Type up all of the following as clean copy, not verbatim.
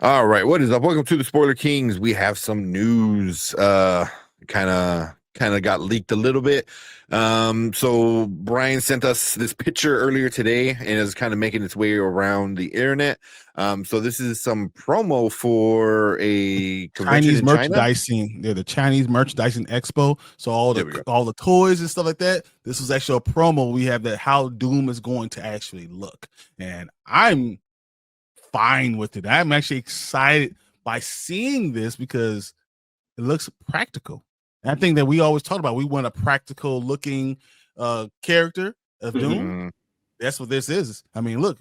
All right, what is up? Welcome to the Spoiler Kings. We have some news. Kind of got leaked a little bit. So Brian sent us this picture earlier today, and is kind of making its way around the internet. So this is some promo for a convention Chinese in China. merchandising. They're the Chinese merchandising expo. So There we go. all the toys and stuff like that. This was actually a promo. We have that how Doom is going to actually look, and I'm fine with it. I'm actually excited by seeing this because it looks practical. And I think that we always talk about we want a practical looking character of Doom. Mhm. That's what this is. I mean, look,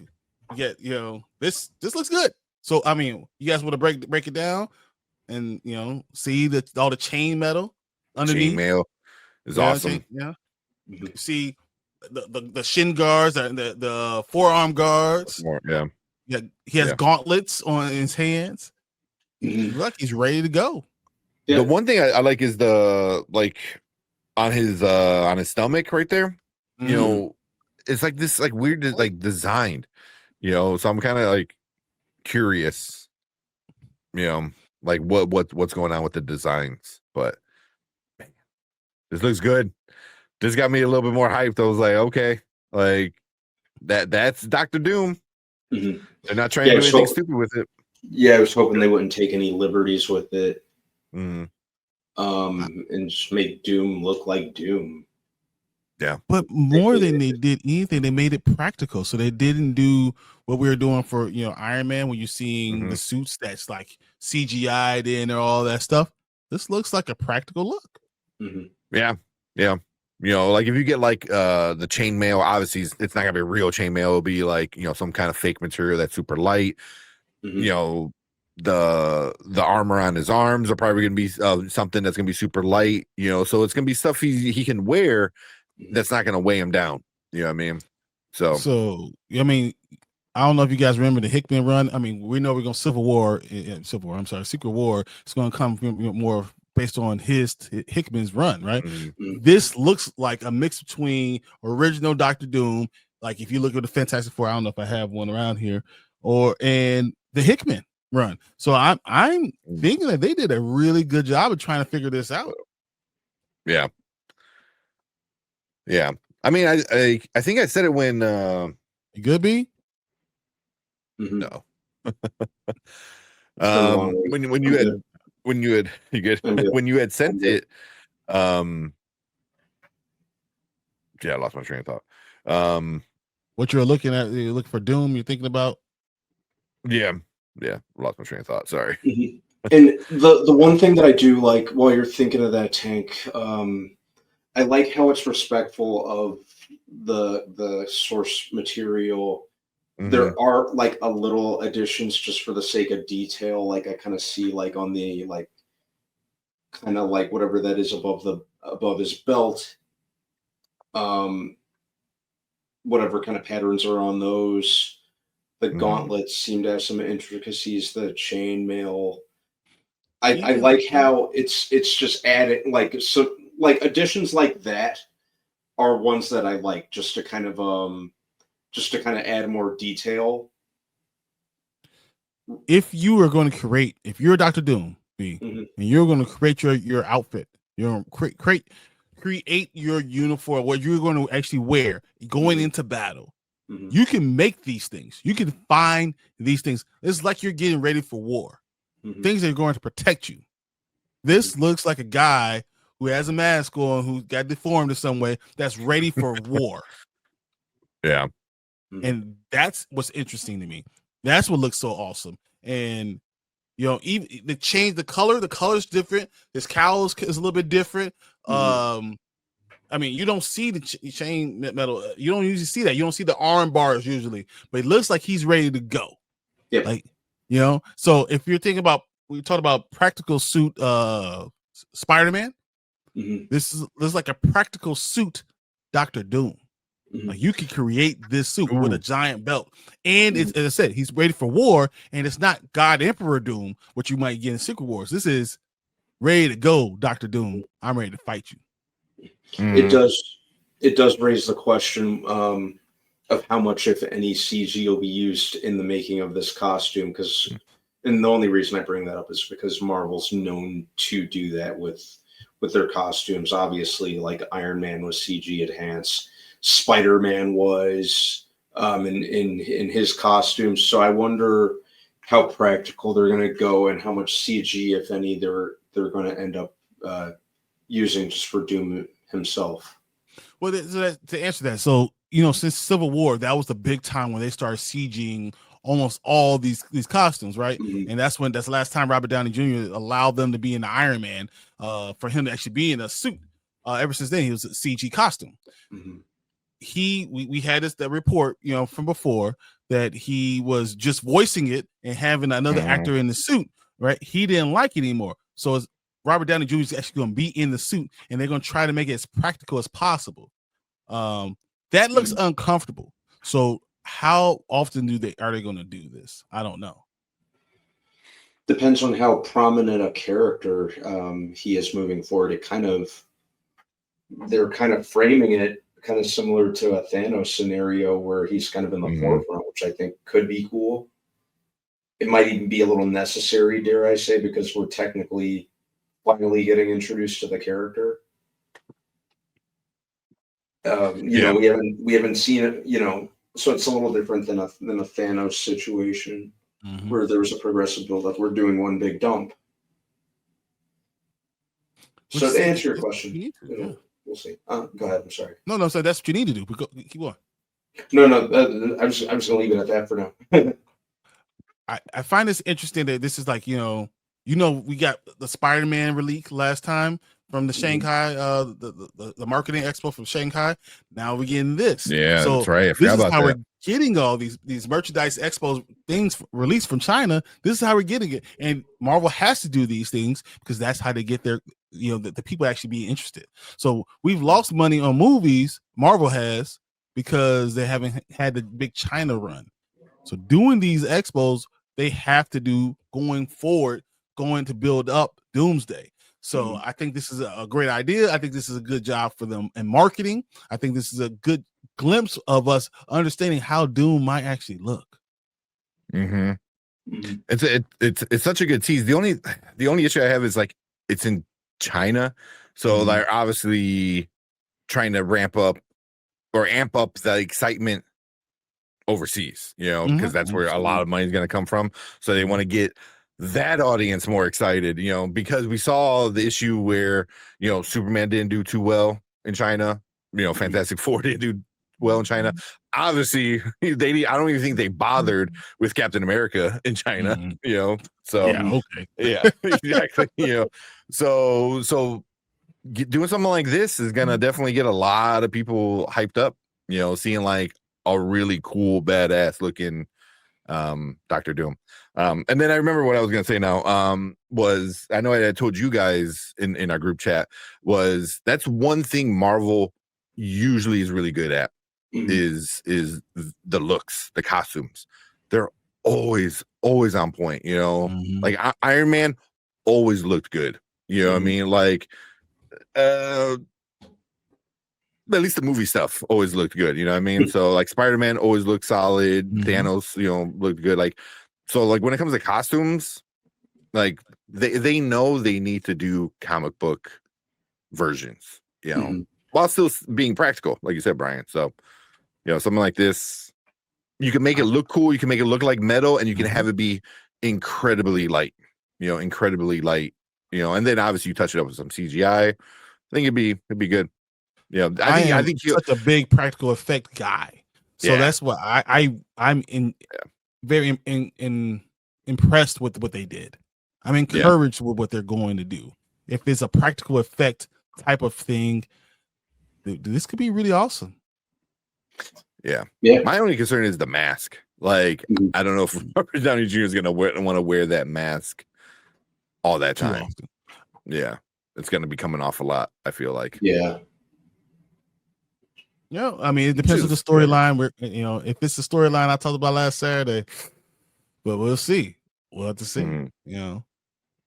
this looks good. So I mean, you guys want to break it down and see all the chain metal underneath. Chainmail is awesome. See the shin guards, the forearm guards. Yeah. Yeah, he has gauntlets on his hands. Look, he's ready to go. Yeah. The one thing I like is the on his stomach right there. You know, it's like this weird designed. So I'm kind of curious. What's going on with the designs, but man, this looks good. This got me a little bit more hyped. I was like, okay, that's Dr. Doom. They're not trying to do anything stupid with it. Yeah, I was hoping they wouldn't take any liberties with it. Mm. And just make Doom look like Doom. Yeah. But more than they did anything, they made it practical. So they didn't do what we were doing for Iron Man, when you're seeing the suits that's like CGI'd in or all that stuff. This looks like a practical look. Yeah. Yeah. If you get the chainmail, obviously it's not gonna be real chainmail. It'll be some kind of fake material that's super light. The armor on his arms are probably gonna be something that's gonna be super light. So it's gonna be stuff he can wear that's not gonna weigh him down. You know what I mean? So I mean, I don't know if you guys remember the Hickman run. I mean, we know we're going Secret War. Secret War. It's going to come more based on Hickman's run, right? This looks like a mix between original Doctor Doom, like if you look at the Fantastic Four, I don't know if I have one around here, and the Hickman run. So I'm thinking that they did a really good job of trying to figure this out. Yeah. Yeah. I mean, I think I said it when you good, B? No. When you had sent it, I lost my train of thought. What you're looking at, you're looking for Doom, you're thinking about? Yeah, lost my train of thought. Sorry. And the one thing that I do like while you're thinking of that, Tank, I like how it's respectful of the source material. There are a little additions just for the sake of detail. I kind of see on the kind of whatever that is above his belt. Whatever kind of patterns are on those. The gauntlets seem to have some intricacies. The chainmail. I like how it's just added additions like that are ones that I like just to kind of add more detail. If you are going to if you're Dr. Doom, B, and you're going to create your outfit, you're going to create your uniform, what you're going to actually wear going into battle. You can make these things. You can find these things. It's like you're getting ready for war. Things that are going to protect you. This looks like a guy who has a mask on, who got deformed in some way, that's ready for war. Yeah. And that's what's interesting to me. That's what looks so awesome. And even the color's different. His cowl is a little bit different. I mean, you don't see the chain metal. You don't usually see that. You don't see the arm bars usually, but it looks like he's ready to go. Yeah. So if you're thinking about, we talked about practical suit Spider-Man. This is like a practical suit Dr. Doom. Like you can create this suit with a giant belt, and it's, as I said, he's ready for war. And it's not God Emperor Doom, what you might get in Secret Wars. This is ready to go, Dr. Doom. I'm ready to fight you. It does raise the question of how much, if any, CG will be used in the making of this costume, because And the only reason I bring that up is because Marvel's known to do that with their costumes. Obviously, like Iron Man was CG enhanced, Spider-Man was in his costumes. So I wonder how practical they're going to go and how much CG, if any, they're going to end up using just for Doom himself. Well, to answer that, so since Civil War, that was the big time when they started CGing almost all these costumes, right? Mm-hmm. And that's the last time Robert Downey Jr. allowed them to be in the Iron Man, for him to actually be in a suit. Ever since then, he was a CG costume. Mm-hmm. We had that report, from before, that he was just voicing it and having another actor in the suit, right? He didn't like it anymore, so Robert Downey Jr. is actually going to be in the suit, and they're going to try to make it as practical as possible. That looks uncomfortable. So how often are they going to do this? I don't know. Depends on how prominent a character he is moving forward. They're kind of framing it kind of similar to a Thanos scenario where he's kind of in the forefront, which I think could be cool. It might even be a little necessary, dare I say, because we're technically finally getting introduced to the character. We haven't seen it, so it's a little different than a Thanos situation where there was a progressive buildup. We're doing one big dump. So to answer your question, we'll see. Go ahead. I'm sorry. No. So that's what you need to do. Keep going. No. I'm just going to leave it at that for now. I find this interesting that this is like, we got the Spider-Man release last time from the Shanghai, the marketing expo from Shanghai. Now we're getting this. Yeah, so that's right. I forgot about how that. we're getting all these merchandise expos things released from China. This is how we're getting it. And Marvel has to do these things because that's how they get their, the people actually be interested. So we've lost money on movies, Marvel has, because they haven't had the big China run. So doing these expos, they have to do going forward, going to build up Doomsday. So I think this is a great idea. I think this is a good job for them in marketing. I think this is a good glimpse of us understanding how Doom might actually look. It's such a good tease. The only issue I have is like it's in China, so they're obviously trying to amp up the excitement overseas, because that's where a lot of money is going to come from. So they want to get that audience more excited, because we saw the issue where, Superman didn't do too well in China, Fantastic Four didn't do well in China. Obviously, I don't even think they bothered with Captain America in China, so yeah, exactly, so doing something like this is gonna definitely get a lot of people hyped up, seeing like a really cool, badass looking Dr. Doom. And then I remember what I was gonna say now. Was I know I had told you guys in our group chat was that's one thing Marvel usually is really good at is the looks, the costumes. They're always on point, like Iron Man always looked good, what I mean, like at least the movie stuff always looked good, what I mean? So like Spider-Man always looked solid, Thanos, looked good. Like, so like when it comes to costumes, like they know they need to do comic book versions, while still being practical, like you said, Brian. So, something like this, you can make it look cool, you can make it look like metal, and you can have it be incredibly light, and then obviously you touch it up with some CGI. I think it'd be good. I think such a big practical effect guy. So that's what I'm very impressed with what they did. I'm encouraged with what they're going to do. If it's a practical effect type of thing, this could be really awesome. Yeah. My only concern is the mask. Like, I don't know if Robert Downey Jr. is gonna want to wear that mask all that time. Yeah, it's gonna be coming off a lot, I feel like. I mean, it depends on the storyline. If it's the storyline I talked about last Saturday, but we'll see. We'll have to see.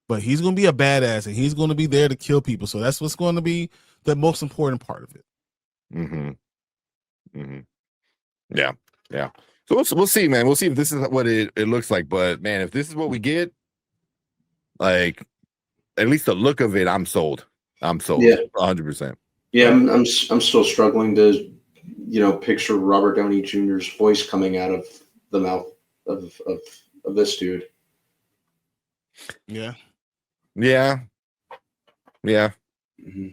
But he's going to be a badass, and he's going to be there to kill people. So that's what's going to be the most important part of it. Yeah. So we'll see, man. We'll see if this is what it looks like. But man, if this is what we get, like at least the look of it, I'm sold. I'm sold. Yeah. 100%. Yeah, I'm still struggling to, picture Robert Downey Jr.'s voice coming out of the mouth of this dude. Yeah. Yeah. Mm-hmm.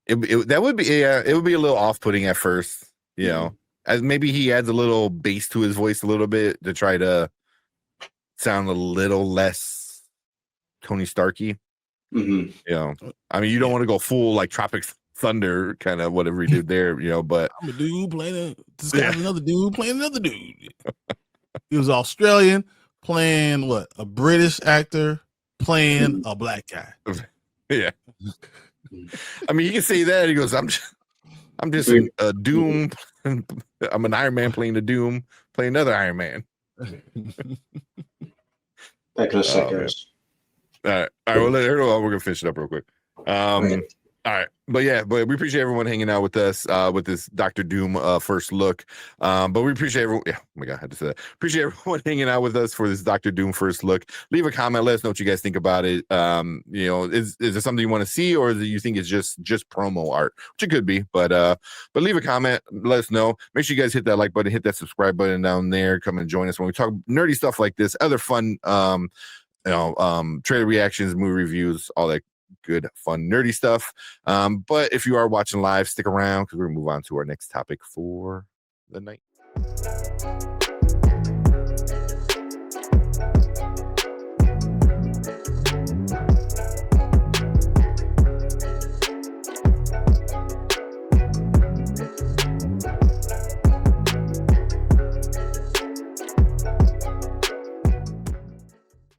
That would be it would be a little off-putting at first, as maybe he adds a little bass to his voice a little bit to try to sound a little less Tony Starky. Mm-hmm. I mean, you don't want to go full like Tropic Thunder kind of whatever he did there, but I'm a dude playing this guy's another dude playing another dude. He was Australian playing what? A British actor playing a black guy. Yeah. I mean, you can say that. He goes, I'm just a Doom. I'm an Iron Man playing a Doom, playing another Iron Man. Back in a sec, guys. All right. Well, we're gonna finish it up real quick. All right, but we appreciate everyone hanging out with us with this Doctor Doom first look. But we appreciate everyone. Yeah, oh my God, I had to say that. Appreciate everyone hanging out with us for this Doctor Doom first look. Leave a comment. Let us know what you guys think about it. Is there something you want to see, or do you think it's just promo art? Which it could be, but leave a comment. Let us know. Make sure you guys hit that like button, hit that subscribe button down there. Come and join us when we talk nerdy stuff like this, other fun, trailer reactions, movie reviews, all that good, fun, nerdy stuff. But if you are watching live, stick around because we're gonna move on to our next topic for the night.